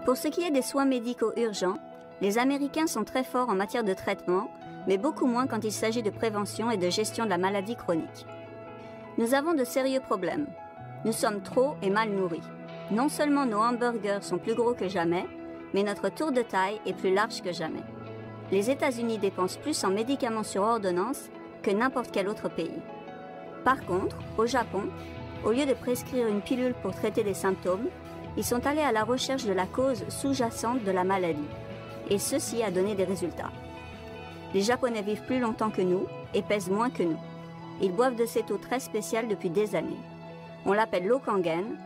Pour ce qui est des soins médicaux urgents, les Américains sont très forts en matière de traitement, mais beaucoup moins quand il s'agit de prévention et de gestion de la maladie chronique. Nous avons de sérieux problèmes. Nous sommes trop et mal nourris. Non seulement nos hamburgers sont plus gros que jamais, mais notre tour de taille est plus large que jamais. Les États-Unis dépensent plus en médicaments sur ordonnance que n'importe quel autre pays. Par contre, au Japon, au lieu de prescrire une pilule pour traiter des symptômes, ils sont allés à la recherche de la cause sous-jacente de la maladie. Et ceci a donné des résultats. Les Japonais vivent plus longtemps que nous et pèsent moins que nous. Ils boivent de cette eau très spéciale depuis des années. On l'appelle l'eau Kangen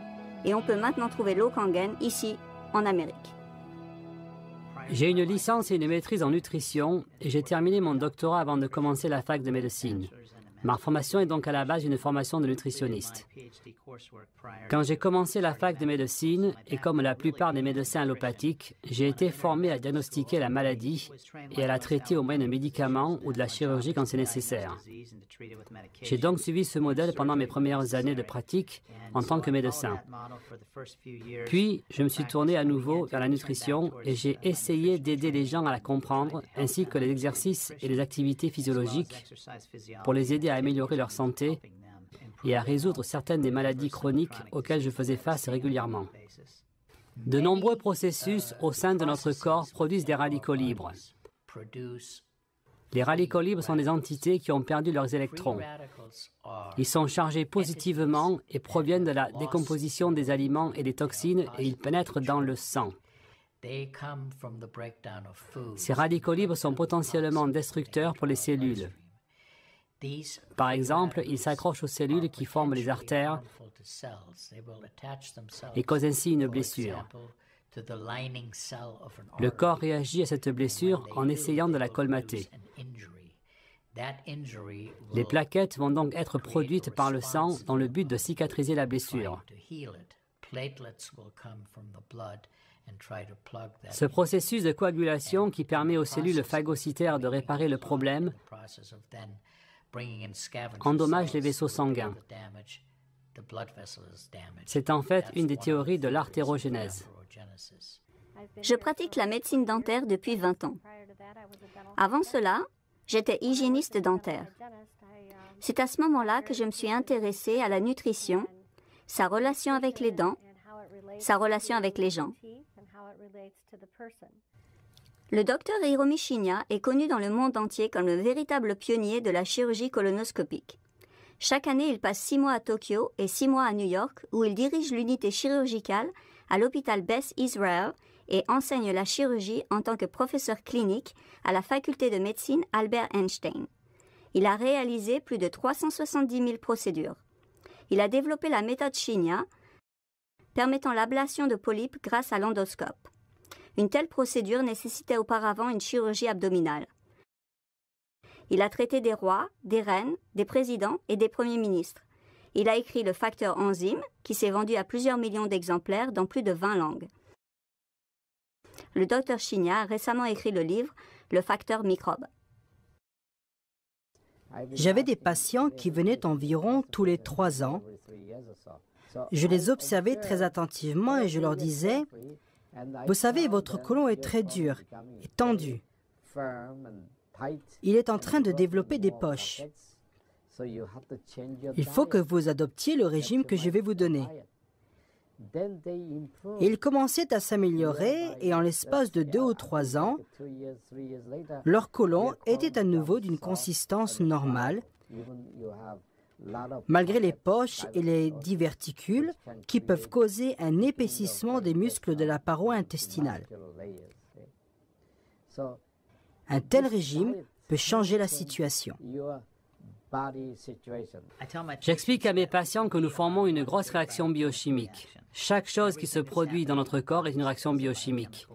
et on peut maintenant trouver l'eau Kangen ici, en Amérique. J'ai une licence et une maîtrise en nutrition et j'ai terminé mon doctorat avant de commencer la fac de médecine. Ma formation est donc à la base une formation de nutritionniste. Quand j'ai commencé la fac de médecine, et comme la plupart des médecins allopathiques, j'ai été formé à diagnostiquer la maladie et à la traiter au moyen de médicaments ou de la chirurgie quand c'est nécessaire. J'ai donc suivi ce modèle pendant mes premières années de pratique en tant que médecin. Puis, je me suis tourné à nouveau vers la nutrition et j'ai essayé d'aider les gens à la comprendre, ainsi que les exercices et les activités physiologiques pour les aider à améliorer leur santé et à résoudre certaines des maladies chroniques auxquelles je faisais face régulièrement. De nombreux processus au sein de notre corps produisent des radicaux libres. Les radicaux libres sont des entités qui ont perdu leurs électrons. Ils sont chargés positivement et proviennent de la décomposition des aliments et des toxines et ils pénètrent dans le sang. Ces radicaux libres sont potentiellement destructeurs pour les cellules. Par exemple, ils s'accrochent aux cellules qui forment les artères et causent ainsi une blessure. Le corps réagit à cette blessure en essayant de la colmater. Les plaquettes vont donc être produites par le sang dans le but de cicatriser la blessure. Ce processus de coagulation qui permet aux cellules phagocytaires de réparer le problème endommage les vaisseaux sanguins. C'est en fait une des théories de l'artérogénèse. Je pratique la médecine dentaire depuis 20 ans. Avant cela, j'étais hygiéniste dentaire. C'est à ce moment-là que je me suis intéressée à la nutrition, sa relation avec les dents, sa relation avec les gens. Le docteur Hiromi Shinya est connu dans le monde entier comme le véritable pionnier de la chirurgie colonoscopique. Chaque année, il passe 6 mois à Tokyo et 6 mois à New York, où il dirige l'unité chirurgicale à l'hôpital Beth Israel et enseigne la chirurgie en tant que professeur clinique à la faculté de médecine Albert Einstein. Il a réalisé plus de 370 000 procédures. Il a développé la méthode Shinya, permettant l'ablation de polypes grâce à l'endoscope. Une telle procédure nécessitait auparavant une chirurgie abdominale. Il a traité des rois, des reines, des présidents et des premiers ministres. Il a écrit le facteur enzyme, qui s'est vendu à plusieurs millions d'exemplaires dans plus de 20 langues. Le docteur Shinya a récemment écrit le livre « Le facteur microbe ». J'avais des patients qui venaient environ tous les 3 ans. Je les observais très attentivement et je leur disais « Vous savez, votre côlon est très dur et tendu. Il est en train de développer des poches. Il faut que vous adoptiez le régime que je vais vous donner. » Et ils commençaient à s'améliorer et en l'espace de 2 ou 3 ans, leur côlon était à nouveau d'une consistance normale, malgré les poches et les diverticules qui peuvent causer un épaississement des muscles de la paroi intestinale. Un tel régime peut changer la situation. J'explique à mes patients que nous formons une grosse réaction biochimique. Chaque chose qui se produit dans notre corps est une réaction biochimique.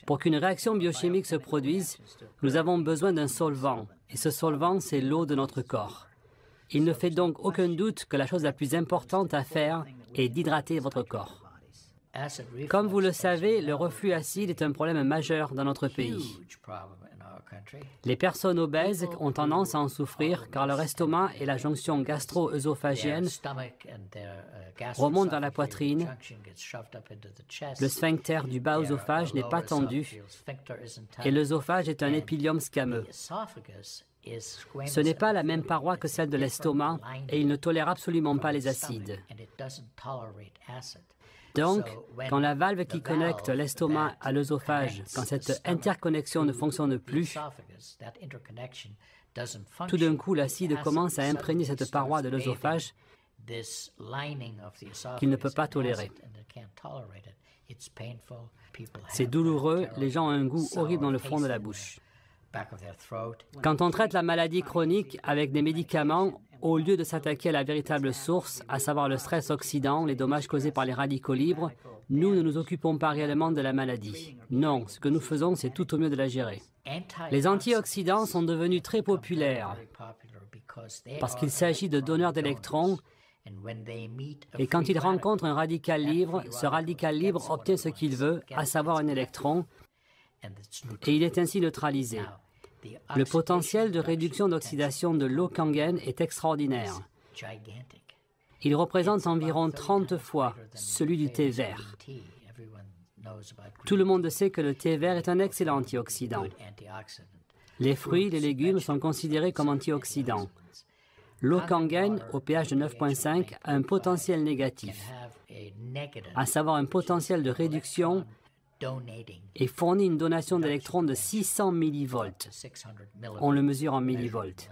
Pour qu'une réaction biochimique se produise, nous avons besoin d'un solvant, et ce solvant, c'est l'eau de notre corps. Il ne fait donc aucun doute que la chose la plus importante à faire est d'hydrater votre corps. Comme vous le savez, le reflux acide est un problème majeur dans notre pays. Les personnes obèses ont tendance à en souffrir car leur estomac et la jonction gastro-œsophagienne remontent vers la poitrine. Le sphincter du bas œsophage n'est pas tendu et l'œsophage est un épithélium squameux. Ce n'est pas la même paroi que celle de l'estomac et il ne tolère absolument pas les acides. Donc, quand la valve qui connecte l'estomac à l'œsophage, quand cette interconnexion ne fonctionne plus, tout d'un coup, l'acide commence à imprégner cette paroi de l'œsophage qu'il ne peut pas tolérer. C'est douloureux, les gens ont un goût horrible dans le fond de la bouche. Quand on traite la maladie chronique avec des médicaments, au lieu de s'attaquer à la véritable source, à savoir le stress oxydant, les dommages causés par les radicaux libres, nous ne nous occupons pas réellement de la maladie. Non, ce que nous faisons, c'est tout au mieux de la gérer. Les antioxydants sont devenus très populaires parce qu'il s'agit de donneurs d'électrons et quand ils rencontrent un radical libre, ce radical libre obtient ce qu'il veut, à savoir un électron, et il est ainsi neutralisé. Le potentiel de réduction d'oxydation de l'Okangen est extraordinaire. Il représente environ 30 fois celui du thé vert. Tout le monde sait que le thé vert est un excellent antioxydant. Les fruits et les légumes sont considérés comme antioxydants. L'Okangen, au pH de 9,5, a un potentiel négatif, à savoir un potentiel de réduction et fournit une donation d'électrons de 600 millivolts. On le mesure en millivolts.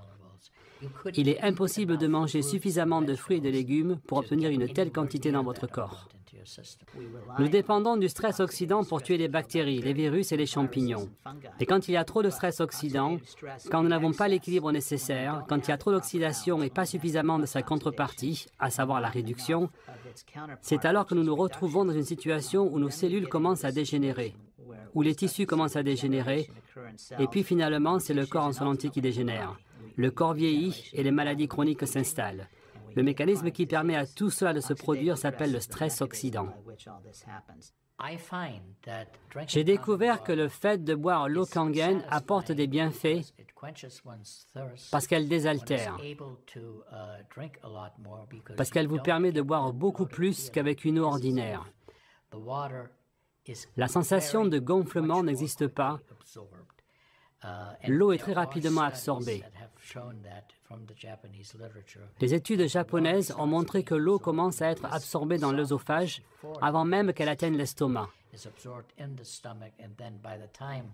Il est impossible de manger suffisamment de fruits et de légumes pour obtenir une telle quantité dans votre corps. Nous dépendons du stress oxydant pour tuer les bactéries, les virus et les champignons. Et quand il y a trop de stress oxydant, quand nous n'avons pas l'équilibre nécessaire, quand il y a trop d'oxydation et pas suffisamment de sa contrepartie, à savoir la réduction, c'est alors que nous nous retrouvons dans une situation où nos cellules commencent à dégénérer, où les tissus commencent à dégénérer, et puis finalement, c'est le corps en son entier qui dégénère. Le corps vieillit et les maladies chroniques s'installent. Le mécanisme qui permet à tout cela de se produire s'appelle le stress oxydant. J'ai découvert que le fait de boire l'Okangen apporte des bienfaits parce qu'elle désaltère, parce qu'elle vous permet de boire beaucoup plus qu'avec une eau ordinaire. La sensation de gonflement n'existe pas. L'eau est très rapidement absorbée. Les études japonaises ont montré que l'eau commence à être absorbée dans l'œsophage avant même qu'elle atteigne l'estomac.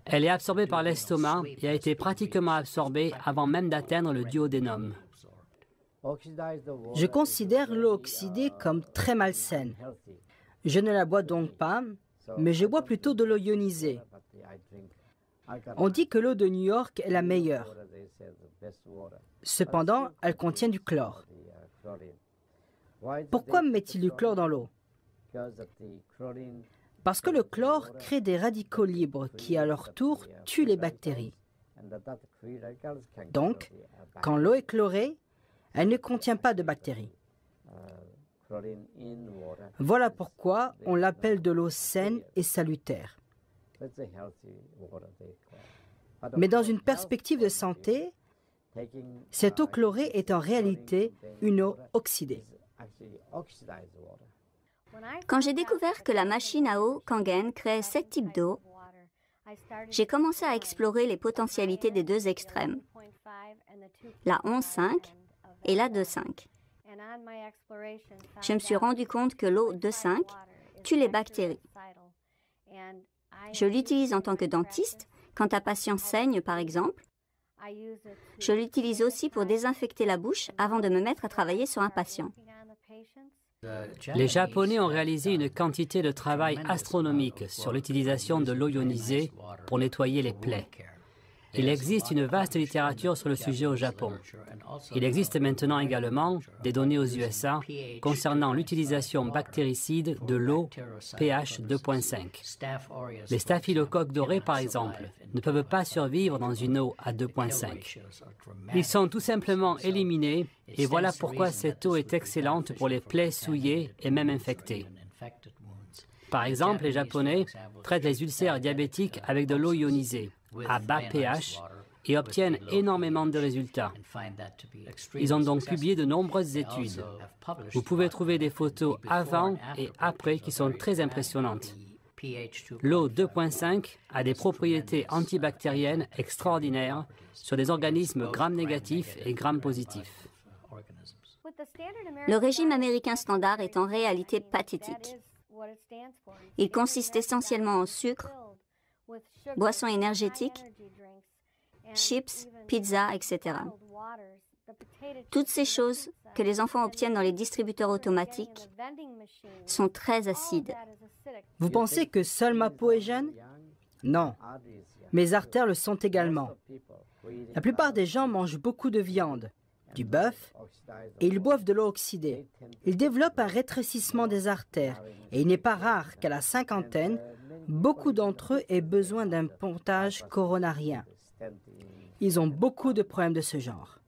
Elle est absorbée par l'estomac et a été pratiquement absorbée avant même d'atteindre le duodénum. Je considère l'eau oxydée comme très malsaine. Je ne la bois donc pas, mais je bois plutôt de l'eau ionisée. On dit que l'eau de New York est la meilleure. Cependant, elle contient du chlore. Pourquoi met-il du chlore dans l'eau? Parce que le chlore crée des radicaux libres qui, à leur tour, tuent les bactéries. Donc, quand l'eau est chlorée, elle ne contient pas de bactéries. Voilà pourquoi on l'appelle de l'eau saine et salutaire. Mais dans une perspective de santé, cette eau chlorée est en réalité une eau oxydée. Quand j'ai découvert que la machine à eau Kangen créait 7 types d'eau, j'ai commencé à explorer les potentialités des deux extrêmes, la 11,5 et la 2,5. Je me suis rendu compte que l'eau 2,5 tue les bactéries. Je l'utilise en tant que dentiste, quand un patient saigne par exemple. Je l'utilise aussi pour désinfecter la bouche avant de me mettre à travailler sur un patient. Les Japonais ont réalisé une quantité de travail astronomique sur l'utilisation de l'eau ionisée pour nettoyer les plaies. Il existe une vaste littérature sur le sujet au Japon. Il existe maintenant également des données aux USA concernant l'utilisation bactéricide de l'eau pH 2,5. Les staphylocoques dorés, par exemple, ne peuvent pas survivre dans une eau à 2,5. Ils sont tout simplement éliminés et voilà pourquoi cette eau est excellente pour les plaies souillées et même infectées. Par exemple, les Japonais traitent les ulcères diabétiques avec de l'eau ionisée à bas pH et obtiennent énormément de résultats. Ils ont donc publié de nombreuses études. Vous pouvez trouver des photos avant et après qui sont très impressionnantes. L'eau 2.5 a des propriétés antibactériennes extraordinaires sur des organismes gram-négatifs et gram-positifs. Le régime américain standard est en réalité pathétique. Il consiste essentiellement en sucre, boissons énergétiques, chips, pizza, etc. Toutes ces choses que les enfants obtiennent dans les distributeurs automatiques sont très acides. Vous pensez que seule ma peau est jeune? Non. Mes artères le sont également. La plupart des gens mangent beaucoup de viande, du bœuf, et ils boivent de l'eau oxydée. Ils développent un rétrécissement des artères, et il n'est pas rare qu'à la cinquantaine, beaucoup d'entre eux aient besoin d'un pontage coronarien. Ils ont beaucoup de problèmes de ce genre.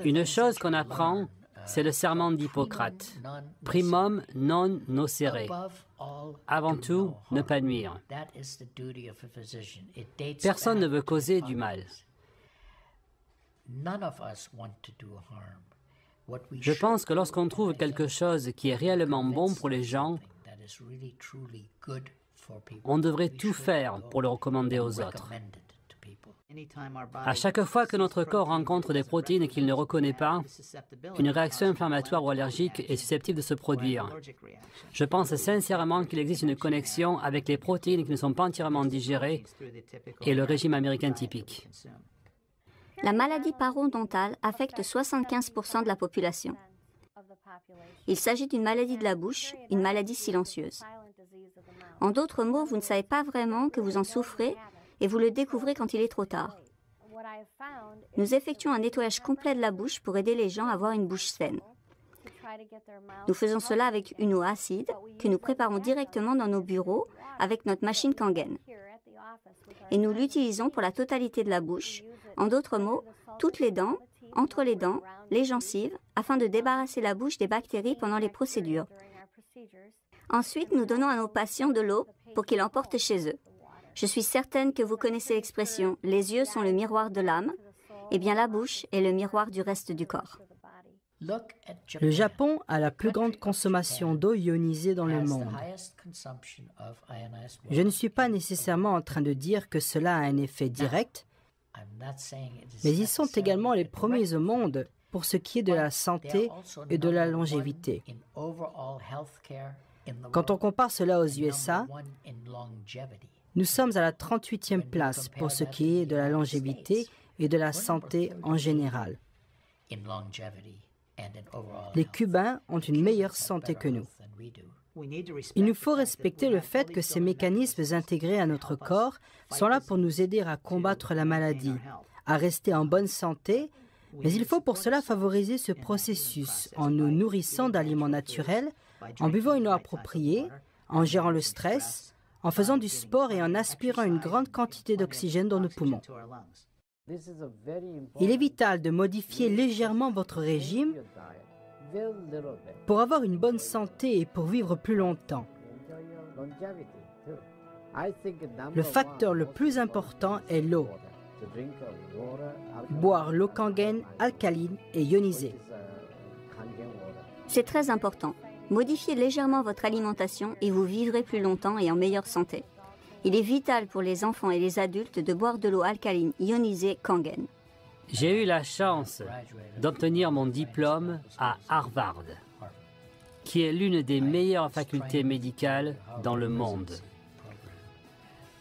Une chose qu'on apprend, c'est le serment d'Hippocrate. Primum non nocere. Avant tout, ne pas nuire. Personne ne veut causer du mal. Je pense que lorsqu'on trouve quelque chose qui est réellement bon pour les gens, on devrait tout faire pour le recommander aux autres. À chaque fois que notre corps rencontre des protéines qu'il ne reconnaît pas, une réaction inflammatoire ou allergique est susceptible de se produire. Je pense sincèrement qu'il existe une connexion avec les protéines qui ne sont pas entièrement digérées et le régime américain typique. La maladie parodontale affecte 75% de la population. Il s'agit d'une maladie de la bouche, une maladie silencieuse. En d'autres mots, vous ne savez pas vraiment que vous en souffrez et vous le découvrez quand il est trop tard. Nous effectuons un nettoyage complet de la bouche pour aider les gens à avoir une bouche saine. Nous faisons cela avec une eau acide que nous préparons directement dans nos bureaux avec notre machine Kangen. Et nous l'utilisons pour la totalité de la bouche, en d'autres mots, toutes les dents, entre les dents, les gencives, afin de débarrasser la bouche des bactéries pendant les procédures. Ensuite, nous donnons à nos patients de l'eau pour qu'ils l'emportent chez eux. Je suis certaine que vous connaissez l'expression « les yeux sont le miroir de l'âme ». Eh bien, la bouche est le miroir du reste du corps. Le Japon a la plus grande consommation d'eau ionisée dans le monde. Je ne suis pas nécessairement en train de dire que cela a un effet direct, mais ils sont également les premiers au monde pour ce qui est de la santé et de la longévité. Quand on compare cela aux USA, nous sommes à la 38e place pour ce qui est de la longévité et de la santé en général. Les Cubains ont une meilleure santé que nous. Il nous faut respecter le fait que ces mécanismes intégrés à notre corps sont là pour nous aider à combattre la maladie, à rester en bonne santé, mais il faut pour cela favoriser ce processus en nous nourrissant d'aliments naturels, en buvant une eau appropriée, en gérant le stress, en faisant du sport et en aspirant une grande quantité d'oxygène dans nos poumons. Il est vital de modifier légèrement votre régime pour avoir une bonne santé et pour vivre plus longtemps. Le facteur le plus important est l'eau. Boire l'eau Kangen alcaline et ionisée. C'est très important. Modifiez légèrement votre alimentation et vous vivrez plus longtemps et en meilleure santé. Il est vital pour les enfants et les adultes de boire de l'eau alcaline ionisée Kangen. J'ai eu la chance d'obtenir mon diplôme à Harvard, qui est l'une des meilleures facultés médicales dans le monde.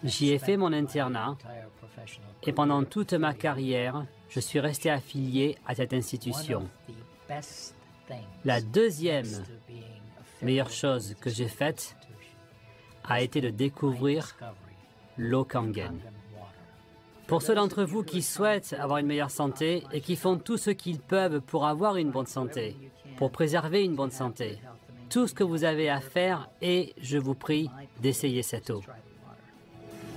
J'y ai fait mon internat et pendant toute ma carrière, je suis resté affilié à cette institution. La deuxième meilleure chose que j'ai faite a été de découvrir l'eau Kangen. Pour ceux d'entre vous qui souhaitent avoir une meilleure santé et qui font tout ce qu'ils peuvent pour avoir une bonne santé, pour préserver une bonne santé, tout ce que vous avez à faire est, je vous prie, d'essayer cette eau.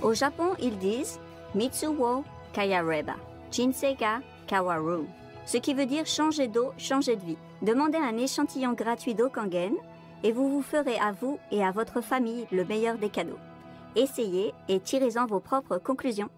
Au Japon, ils disent « Mitsu wo kayareba, jinsei ga kawaru », ce qui veut dire « changer d'eau, changer de vie ». Demandez un échantillon gratuit d'eau Kangen et vous vous ferez à vous et à votre famille le meilleur des cadeaux. Essayez et tirez-en vos propres conclusions.